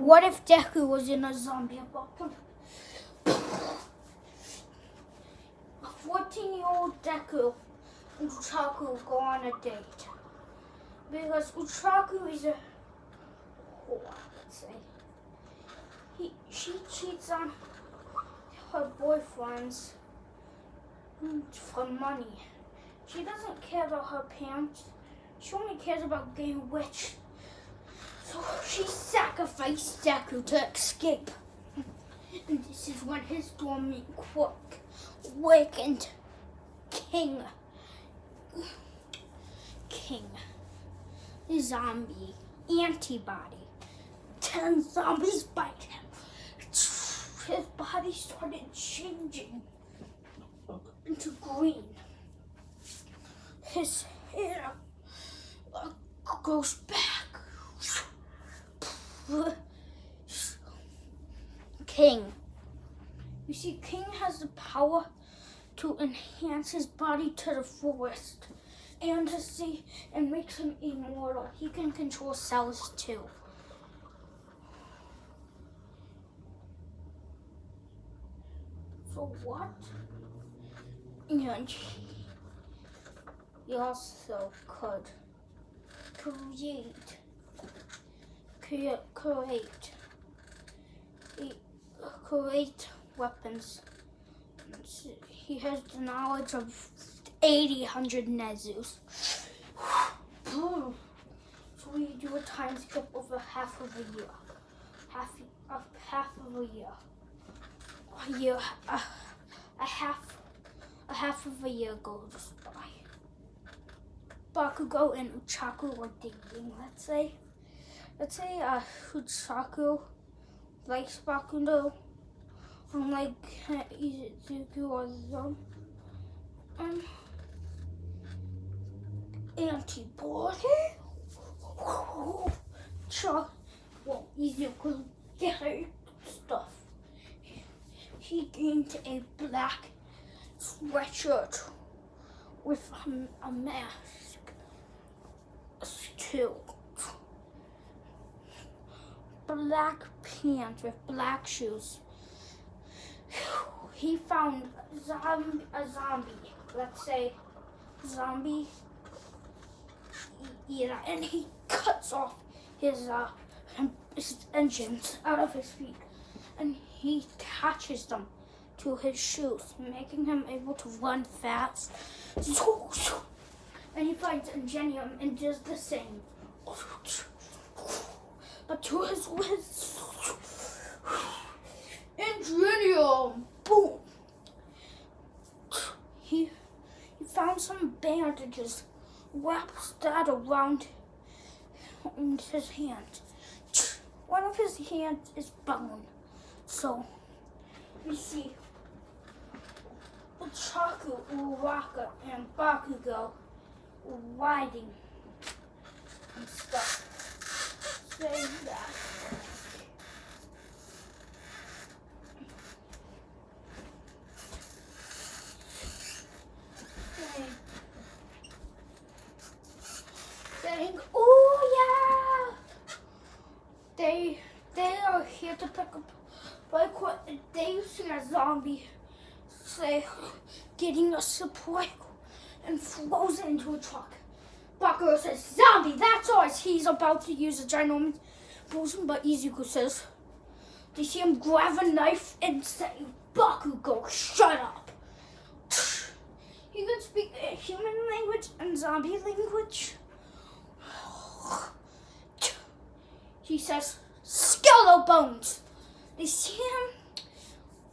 What if Deku was in a zombie apocalypse? A 14-year-old Deku and Uchaku go on a date. Because Uchaku is a whore, let's say. She cheats on her boyfriends for money. She doesn't care about her parents. She only cares about getting rich. So she sacrificed Deku to escape. And this is when his dormant quirk awakened King, zombie, antibody. 10 zombies bite him. His body started changing into green. His hair goes back. King. You see, King has the power to enhance his body to the fullest and to see and makes him immortal. He can control cells too. So what? And he also could create weapons. He has the knowledge of 100 Nezus. So we do a time skip over half of a year. Half of a year. A half of a year goes by. Bakugo and Uchaku are dating. Let's say Uchaku likes Bakugo, unlike Izuku or Zom. Antibody. Well, Izuku getting stuff. He gained a black sweatshirt with a mask too. Black pants with black shoes. He found a zombie. Let's say zombie eater, and he cuts off his engines out of his feet, and he attaches them to his shoes, making him able to run fast. And he finds Ingenium and does the same. But to his wits, Ingenium, boom! He found some bandages, wraps that around his hand. One of his hands is bone. So, we see Uchaku, Uraka, and Bakugo riding and stuff. Say that. Saying, oh yeah! They are here to pick up, like what they see a zombie, say, getting a supply and throws it into a truck. Bakugo says, zombie, that's ours. He's about to use a ginormous potion, but Izuku says, they see him grab a knife and say, Bakugo, shut up. He can speak human language and zombie language. He says, skeletal bones. They see him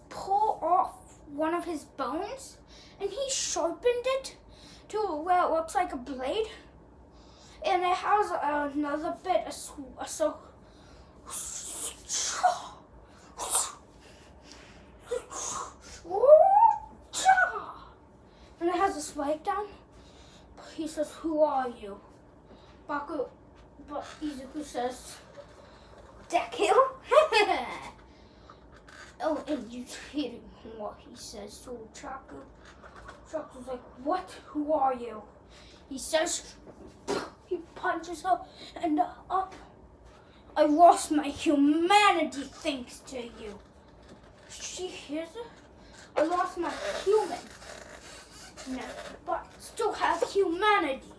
pull off one of his bones, and he sharpened it to where it looks like a blade. And it has another bit so and it has a spike down. He says, who are you? But Izuku says, Deku? Oh, and you hearing what he says to Uchaku. Uchaku's like, what? Who are you? He says, he punches her and up I lost my humanity thanks to you. She hears it. I lost my human. No, but still have humanity.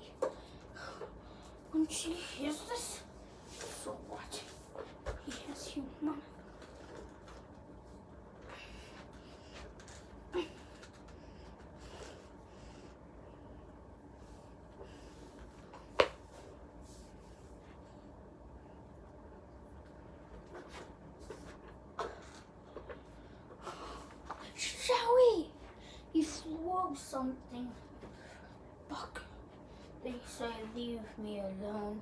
When she hears this, so what? He has humanity. Shall we? He threw something. Buck. They say leave me alone.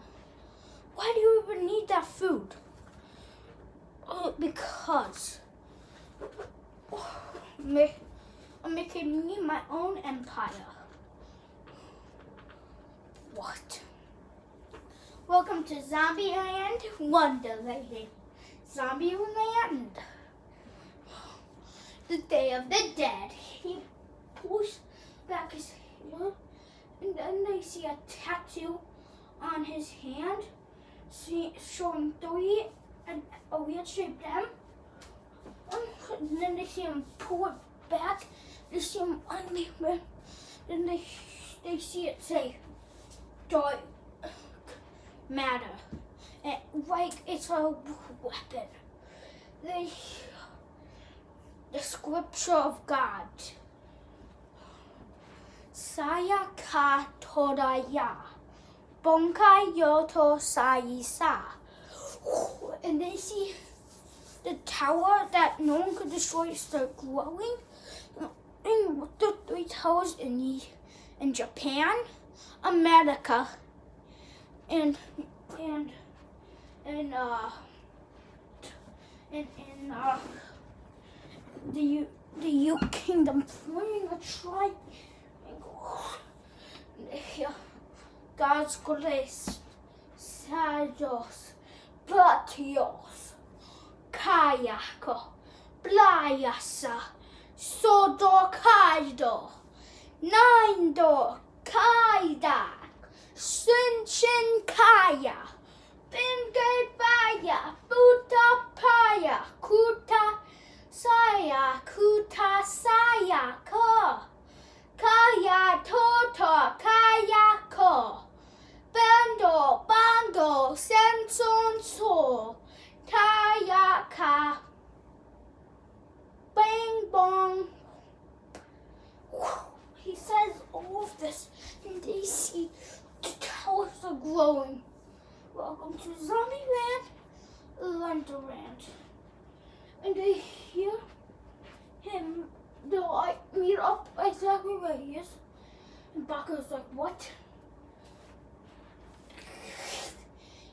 Why do you even need that food? Because I'm making me my own empire. What? Welcome to Zombieland Wonderland. Zombieland. The Day of the Dead. He pulls back his hair, and then they see a tattoo on his hand, showing 3 and a weird-shaped M. And then they see him pull it back. They see him unleash. Then they see it say, "Dark matter," and like it's a weapon. The scripture of God. Saya ka toraya. Bonkai yoto saisa. And they see the tower that no one could destroy start growing. And the 3 towers in Japan, America, and the U Kingdom forming a triangle. Here, God's grace, Sajos, Platios, Kayako, Blayasa, Sodor Kaido, Nindor Kaida, Sunshin Kaya, Bingay Baya, Buta Paya, Kuta Saya, Kuta Saya, Ko, Kaya Toto, Kaya Ko, Bando, Bango, Senson So, Tayaka, Bang Bong. He says all of this, and they see the towers are glowing. Welcome to Zombieland, Wonderland. And they hear him, they'll like meet up exactly where he is. And Baku's like, what?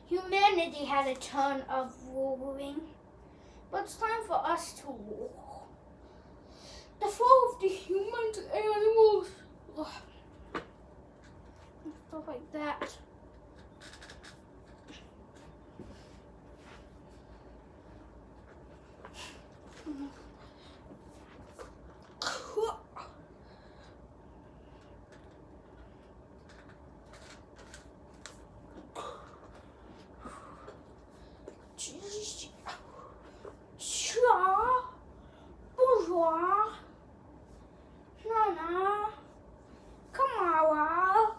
Humanity had a ton of ruling, but it's time for us to rule. The fall of the humans, animals, and stuff like that. Bourgeois, Nana, Kamara.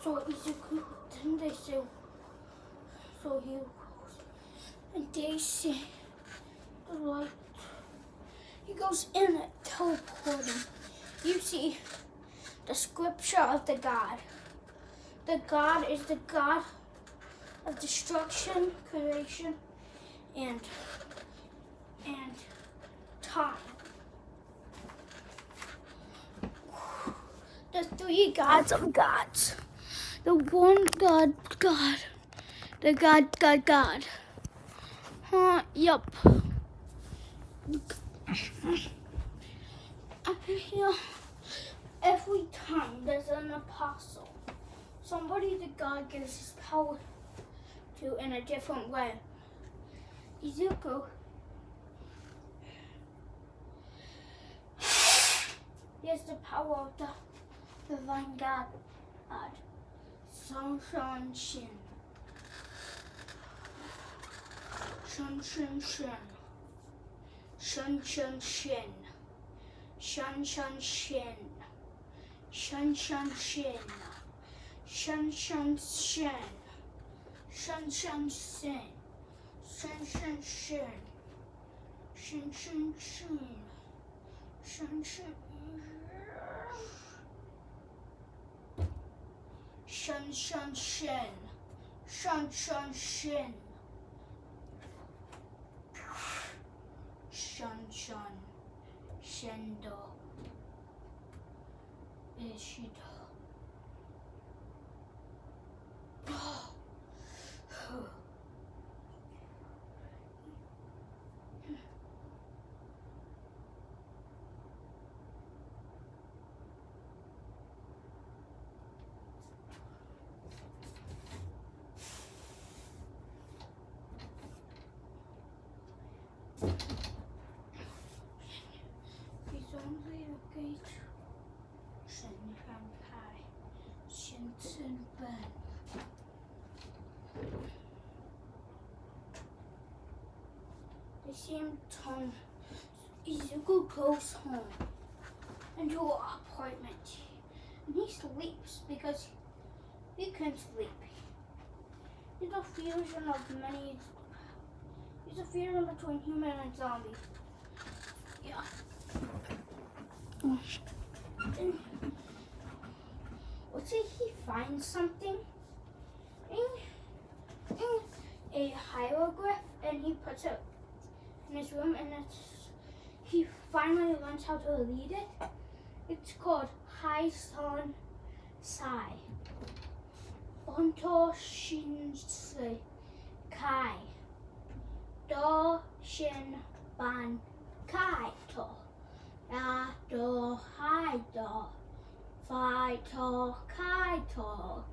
So Izuku, then they say, so he goes, and they see the light. He goes in it, teleporting. You see the scripture of the God. The God is the God of destruction, creation, and time. The 3 gods of gods. The one God, the God. Yup. Up here, every time there's an apostle, somebody that God gives his power to in a different way. Ezekiel, he has the power of the divine God. Sunshine Shin. Sunshine Shin. Sunshine Shin. Sunshine Shin. Sunshine Shin. Sunshine Shin. Sunshine Shin. Sunshine Shin. Sunshine Shin. Sunshine. Sunshine Shin. Sunshine Shin. Sunshine Shendo Ishida. He's only a gate. Shinran Kai. Shinsen Ben. They see him turn. Izuku goes home into an apartment. And he sleeps because he can't sleep. He's a fusion of many. He's a fusion between human and zombie. Yeah. Let's say he finds something in a hieroglyph and he puts it in his room, and he finally learns how to read it. It's called Hai San Sai. Onto Shinsei Kai. Do Shin Ban Kai To. Da Do Hai Do. Fi To Kai To.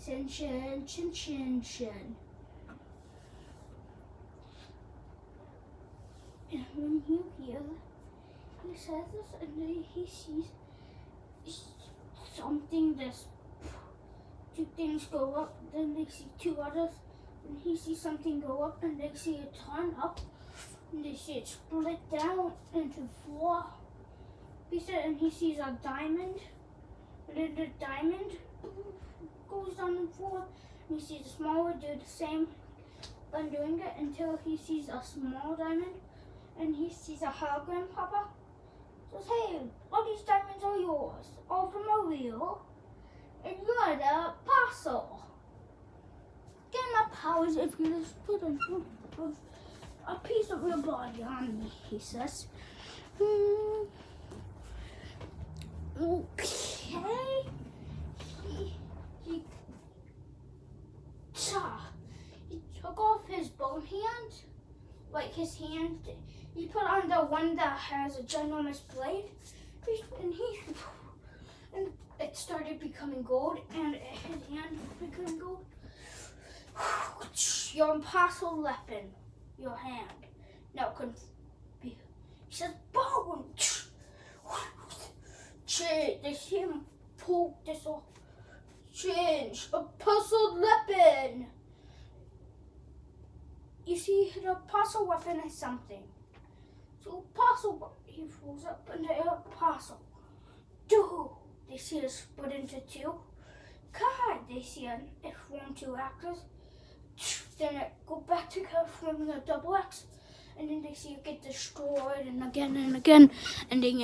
Shin Shin Shin Shin Shin. And when you hear, he says this, and then he sees something. There's two things go up, then they see two others, and he sees something go up, and they see it turn up, and they see it split down into four pieces, and he sees a diamond, and then the diamond goes down in four, and he sees a smaller do the same, undoing it until he sees a small diamond, and he sees a hologram pop up. Says, hey, all these diamonds are yours, all of them are real, and you're the apostle. Get my powers if you just put a piece of your body on me, he says. Okay. He took off his bone hand, like his hand. He put on the one that has a ginormous blade, and it started becoming gold, and his hand became gold. Your apostle weapon, your hand, now can be. He says, bone. Change. They see him pull this off. Change. Apostle weapon. You see, the apostle weapon is something. So apostle, he rolls up into the apostle. Dude, they see it split into two. God, they see it form two axes. Then it go back to forming a double X, and then they see it get destroyed and again, and then